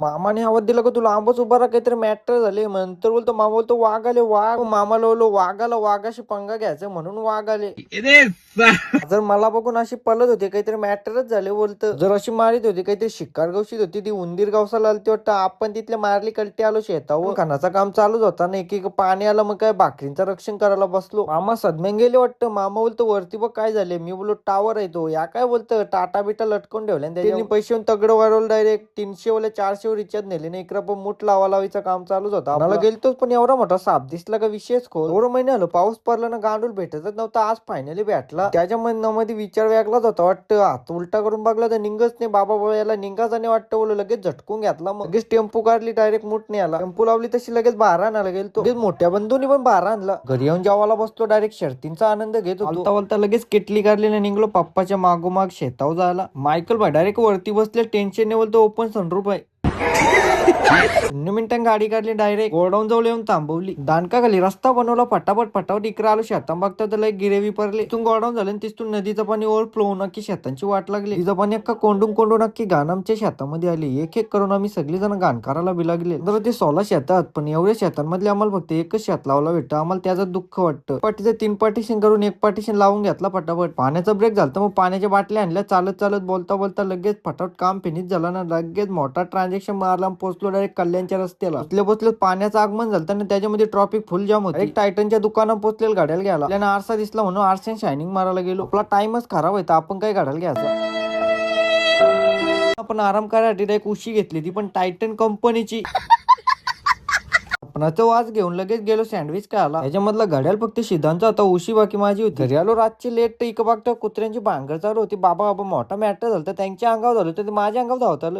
मामाने आवाज दिला का तुला आंबच उभा राहा काहीतरी मॅटर झाले. नंतर बोलतो मामा बोलतो वाघ आले वाघ. मामाला बोललो वाघाला वाघाशी पंगा घ्यायचा म्हणून वाघ आले. जर मला बघून अशी पळत होते काहीतरी मॅटरच झाले. बोलतं जर अशी मारित होती काहीतरी शिकार गवशीत होती ती उंदीर गावसाला आलती वाटतं. आपण तिथल्या मारली कलटी आलो शेतावर. खानाचा काम चालूच होता ना. एक पाणी आलं मग काय भाकरींचं रक्षण करायला बसलो. मामा सदम्यान गेले वाटतं. मामा बोलतो वरती बघ काय झाले. मी बोललो टावर आहे तो. या काय बोलतं टाटा बिटा लटकून ठेवले त्यांनी पैसे तगड वाढवलं डायरेक्ट 300 वाले 400 रिचार्ज नेले ना. इकडं पण मूठ लावायचं काम चालूच होतं. मला गेलतोच पण एवढा मोठा साप दिसला का विशेष खोल. 2 महिने आलो पाऊस पडला ना गांडूल भेटतच नव्हता. आज फायनली भेटला. त्याच्या मनामध्ये विचार वेगळाच होता वाटतं. हात उलटा करून बघला तर निघच नाही. बाबा याला निघाच आणि वाटतं बोल लगेच झटकून घेतला. मग लगेच टेम्पो काढली डायरेक्ट मूठ नाही आला. टेम्पो लावली तशी लगेच बाहेर आणायला गेलो. लगेच मोठ्या बंधूनी पण बाहेर आणला. घरी येऊन जेवायला बसतो डायरेक्ट शर्तींचा आनंद घेत होतो. बोलता लगेच केटली काढली निघलो पप्पाच्या मागोमाग शेतावर जायला. मायकल भाई डायरेक्ट वरती बसले टेन्शन नाही. बोलतो ओपन सनरूफ आहे. 0 मिनिटांनी गाडी काढली डायरेक्ट गोडाऊन जवळ येऊन थांबवली. दानका खाली रस्ता बनवला फटाफट इकडे आलो शेतां बघता तर लय गिरेवी पडले. तिथून गोडाऊन झालं तिथून नदीचं पाणी ओव्हरफ्लो नक्की शेतांची वाट लागली. तिचं पाणी अख्खा कोंडून नक्की घाण आमच्या शेतामध्ये आली. एक करून आम्ही सगळे जण घाण करायला बी लागले. तर ते 16 शेतात पण एवढ्या शेतांमधले आम्हाला फक्त एकच शेत लावला भेटतं. आम्हाला त्याचं दुःख वाटतं. पाठीचं 3 पार्टिशन करून 1 पार्टिशन लावून घेतला फटाफट. पाण्याचा ब्रेक झाला मग पाण्याच्या बाटल्या आणल्या. चालत बोलता लगेच फटाफट काम फिनिश झाला ना. लगेच मोठा ट्रान्झॅक्शन मारला. पोहोचलो डायरेक्ट कल्याणच्या रस्त्याला. बसले पाण्याचं आगमन झालं ना त्याच्यामध्ये ट्रॉफिक फुल जाम होती. एक टायटनच्या दुकानात पोहोचलेलं गाड्याला घ्यायला. आपल्याला आरसा दिसला म्हणून आरसा शायनिंग मारायला गेलो. आपला टाइमच खराब आहे आपण काय गाड्याला घ्यायचा. आपण आराम करायसाठी एक उशी घेतली ती पण टायटन कंपनीची. आपणाचा वाज घेऊन लगेच गेलो सँडविच खायला. त्याच्यामधला घड्याल फक्त सिद्धांचा होता. उशी बाकी माझी होती. घरी आलो रातची लेट तर इकडं बघतो कुत्र्यांची भांगर चालू होती. बाबा मोठा मॅटर झालं त्यांच्या अंगावर झालं तर माझ्या अंगावर धावत आलं.